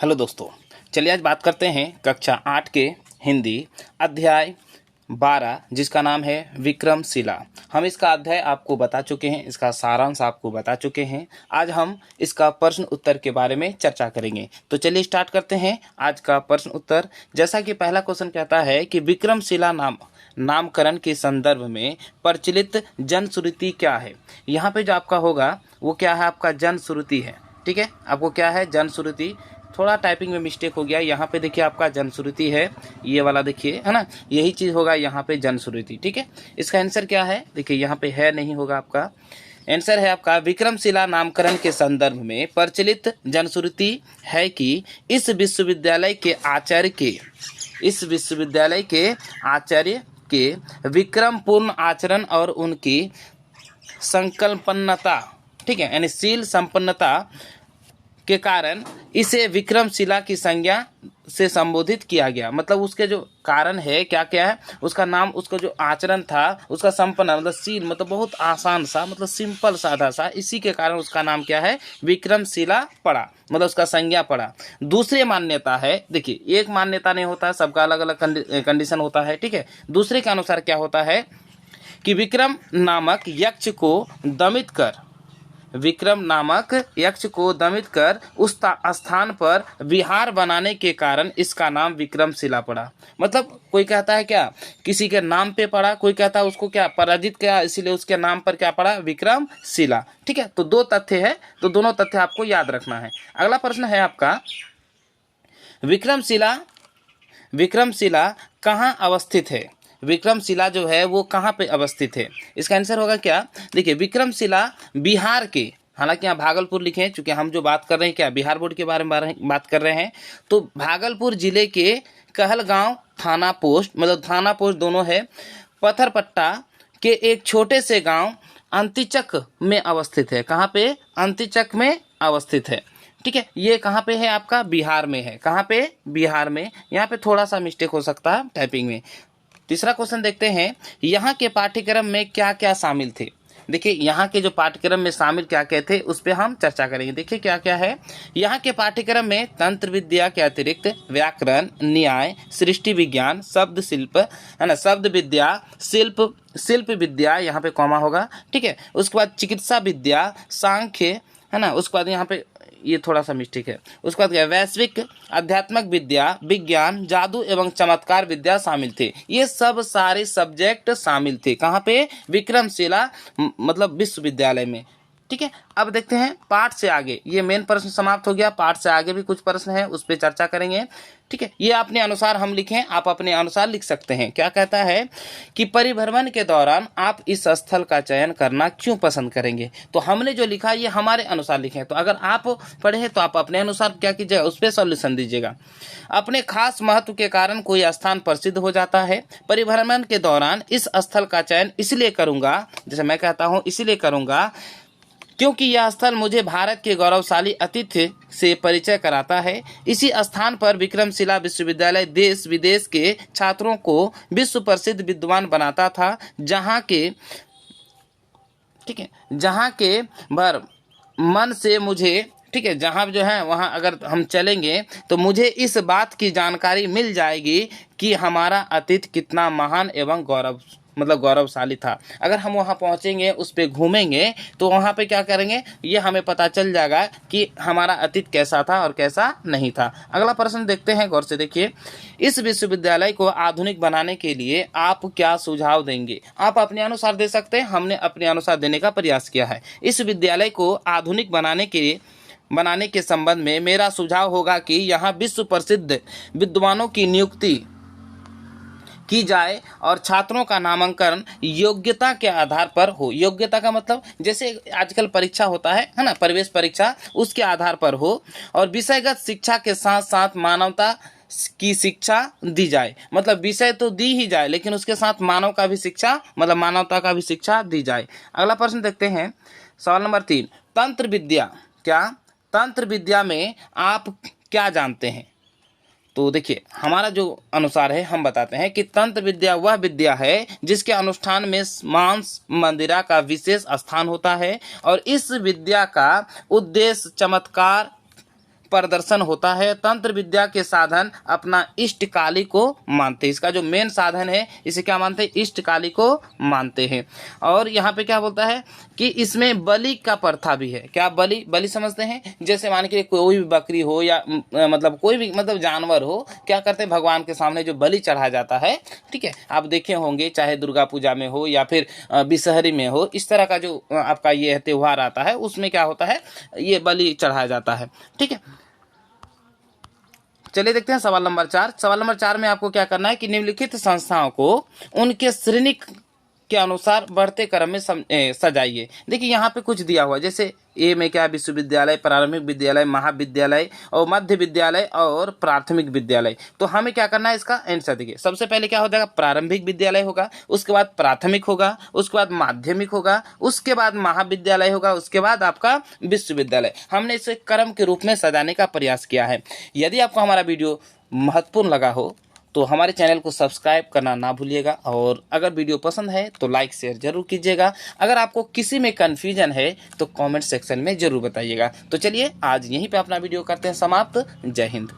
Hello दोस्तों, चलिए आज बात करते हैं कक्षा 8 के हिंदी अध्याय 12 जिसका नाम है विक्रमशिला। हम इसका अध्याय आपको बता चुके हैं, इसका सारांश आपको बता चुके हैं। आज हम इसका प्रश्न उत्तर के बारे में चर्चा करेंगे। तो चलिए स्टार्ट करते हैं आज का प्रश्न उत्तर। जैसा कि पहला क्वेश्चन कहता है कि विक्रमशिला नामकरण के संदर्भ में प्रचलित जनश्रुति क्या है। यहाँ पे जो आपका होगा वो क्या है, आपका जनश्रुति है। ठीक है, आपको क्या है, जनश्रुति। थोड़ा टाइपिंग में मिस्टेक हो गया, यहाँ पे देखिए आपका जनश्रुति है, ये वाला देखिए, है ना, यही चीज़ होगा यहाँ पे जनश्रुति। ठीक है, इसका आंसर क्या है, देखिए यहाँ पे है नहीं होगा, आपका आंसर है आपका विक्रमशिला नामकरण के संदर्भ में प्रचलित जनश्रुति है कि इस विश्वविद्यालय के आचार्य के विक्रमपूर्ण आचरण और उनकी संकल्पन्नता, ठीक है, यानी शील संपन्नता के कारण इसे विक्रमशिला की संज्ञा से संबोधित किया गया। मतलब उसके जो कारण है, क्या क्या है, उसका नाम, उसका जो आचरण था, उसका संपन्न मतलब शील, मतलब बहुत आसान सा, मतलब सिंपल साधा सा, इसी के कारण उसका नाम क्या है, विक्रमशिला पड़ा, मतलब उसका संज्ञा पड़ा। दूसरी मान्यता है, देखिए एक मान्यता नहीं होता, सबका अलग अलग कंडीशन होता है। ठीक है, दूसरे के अनुसार क्या होता है कि विक्रम नामक यक्ष को दमित कर उस स्थान पर विहार बनाने के कारण इसका नाम विक्रमशिला पड़ा। मतलब कोई कहता है क्या, किसी के नाम पे पड़ा, कोई कहता है उसको क्या पराजित किया, इसीलिए उसके नाम पर क्या पड़ा, विक्रमशिला। ठीक है, तो दो तथ्य है, तो दोनों तथ्य आपको याद रखना है। अगला प्रश्न है आपका, विक्रमशिला कहाँ अवस्थित है। विक्रमशिला जो है वो कहाँ पे अवस्थित है, इसका आंसर होगा क्या, देखिए विक्रमशिला बिहार के, हालांकि यहाँ भागलपुर लिखे हैं, चूंकि हम जो बात कर रहे हैं क्या बिहार बोर्ड के बारे में बात कर रहे हैं, तो भागलपुर जिले के कहलगांव थाना पोस्ट, मतलब थाना पोस्ट दोनों है, पत्थरपट्टा के एक छोटे से गांव अंतिचक में अवस्थित है। कहाँ पे, अंतिचक में अवस्थित है। ठीक है, ये कहाँ पे है, आपका बिहार में है। कहाँ पे, बिहार में। यहाँ पे थोड़ा सा मिस्टेक हो सकता है टाइपिंग में। तीसरा क्वेश्चन देखते हैं, यहाँ के पाठ्यक्रम में क्या क्या शामिल थे। देखिए यहाँ के जो पाठ्यक्रम में शामिल क्या क्या थे उस पर हम चर्चा करेंगे। देखिए क्या क्या है यहाँ के पाठ्यक्रम में, तंत्र विद्या के अतिरिक्त व्याकरण, न्याय, सृष्टि विज्ञान, शब्द शिल्प, है ना, शब्द विद्या, शिल्प विद्या, यहाँ पे कॉमा होगा। ठीक है, उसके बाद चिकित्सा विद्या, सांख्य, है ना, उसके बाद यहाँ पे ये थोड़ा सा मिस्टेक है, उसके बाद क्या, वैश्विक आध्यात्मिक विद्या, विज्ञान, जादू एवं चमत्कार विद्या शामिल थे। ये सब सारे सब्जेक्ट शामिल थे कहाँ पे, विक्रमशिला मतलब विश्वविद्यालय में। ठीक है, अब देखते हैं पाठ से आगे, ये मेन प्रश्न समाप्त हो गया, पाठ से आगे भी कुछ प्रश्न है, उस पर चर्चा करेंगे। ठीक है, ये अपने अनुसार हम लिखें, आप अपने अनुसार लिख सकते हैं। क्या कहता है कि परिभ्रमण के दौरान आप इस स्थल का चयन करना क्यों पसंद करेंगे। तो हमने जो लिखा ये हमारे अनुसार लिखें, तो अगर आप पढ़े तो आप अपने अनुसार क्या कीजिएगा, उस पर सॉल्यूशन दीजिएगा। अपने खास महत्व के कारण कोई स्थान प्रसिद्ध हो जाता है। परिभ्रमण के दौरान इस स्थल का चयन इसलिए करूंगा, जैसे मैं कहता हूँ इसलिए करूंगा क्योंकि यह स्थल मुझे भारत के गौरवशाली अतिथि से परिचय कराता है। इसी स्थान पर विक्रमशिला विश्वविद्यालय देश विदेश के छात्रों को विश्व प्रसिद्ध विद्वान बनाता था, जहाँ के भर मन से मुझे, ठीक है, जहाँ जो है वहाँ अगर हम चलेंगे तो मुझे इस बात की जानकारी मिल जाएगी कि हमारा अतीत कितना महान एवं गौरवशाली था। अगर हम वहाँ पहुँचेंगे, उस पर घूमेंगे, तो वहाँ पे क्या करेंगे, ये हमें पता चल जाएगा कि हमारा अतीत कैसा था और कैसा नहीं था। अगला प्रश्न देखते हैं, गौर से देखिए, इस विश्वविद्यालय को आधुनिक बनाने के लिए आप क्या सुझाव देंगे। आप अपने अनुसार दे सकते हैं, हमने अपने अनुसार देने का प्रयास किया है। इस विद्यालय को आधुनिक बनाने के संबंध में मेरा सुझाव होगा कि यहाँ विश्व प्रसिद्ध विद्वानों की नियुक्ति की जाए और छात्रों का नामांकन योग्यता के आधार पर हो। योग्यता का मतलब जैसे आजकल परीक्षा होता है ना, प्रवेश परीक्षा, उसके आधार पर हो। और विषयगत शिक्षा के साथ साथ मानवता की शिक्षा दी जाए, मतलब विषय तो दी ही जाए लेकिन उसके साथ मानव का भी शिक्षा, मतलब मानवता का भी शिक्षा दी जाए। अगला प्रश्न देखते हैं, सवाल नंबर 3, तंत्र विद्या, क्या तंत्र विद्या में आप क्या जानते हैं। तो देखिए हमारा जो अनुसार है हम बताते हैं कि तंत्र विद्या वह विद्या है जिसके अनुष्ठान में मांस मंदिरा का विशेष स्थान होता है और इस विद्या का उद्देश्य चमत्कार प्रदर्शन होता है। तंत्र विद्या के साधन अपना इष्टकाली को मानते हैं। इसका जो मेन साधन है इसे क्या मानते हैं? इष्टकाली को मानते हैं। और यहाँ पे क्या बोलता है कि इसमें बलि का प्रथा भी है। क्या बलि? बलि समझते हैं? जैसे मान के कोई भी बकरी हो या मतलब कोई भी मतलब जानवर हो, क्या करते हैं? भगवान के सामने जो बलि चढ़ाया जाता है, ठीक है, आप देखे होंगे चाहे दुर्गा पूजा में हो या फिर बिसहरी में हो, इस तरह का जो आपका ये त्योहार आता है उसमें क्या होता है? ये बलि चढ़ाया जाता है। ठीक है, चलिए देखते हैं सवाल नंबर 4। सवाल नंबर 4 में आपको क्या करना है कि निम्नलिखित संस्थाओं को उनके श्रेणी के अनुसार बढ़ते क्रम में सजाइए। देखिए यहाँ पे कुछ दिया हुआ है, जैसे ए में क्या? विश्वविद्यालय, प्रारंभिक विद्यालय, महाविद्यालय और मध्य विद्यालय और प्राथमिक विद्यालय। तो हमें क्या करना है? इसका आंसर देखिए। सबसे पहले क्या हो जाएगा? प्रारंभिक विद्यालय होगा, उसके बाद प्राथमिक होगा, उसके बाद माध्यमिक होगा, उसके बाद महाविद्यालय होगा, उसके बाद आपका विश्वविद्यालय। हमने इसे क्रम के रूप में सजाने का प्रयास किया है। यदि आपको हमारा वीडियो महत्वपूर्ण लगा हो तो हमारे चैनल को सब्सक्राइब करना ना भूलिएगा, और अगर वीडियो पसंद है तो लाइक शेयर जरूर कीजिएगा। अगर आपको किसी में कन्फ्यूजन है तो कमेंट सेक्शन में जरूर बताइएगा। तो चलिए आज यहीं पे अपना वीडियो करते हैं समाप्त। जय हिंद।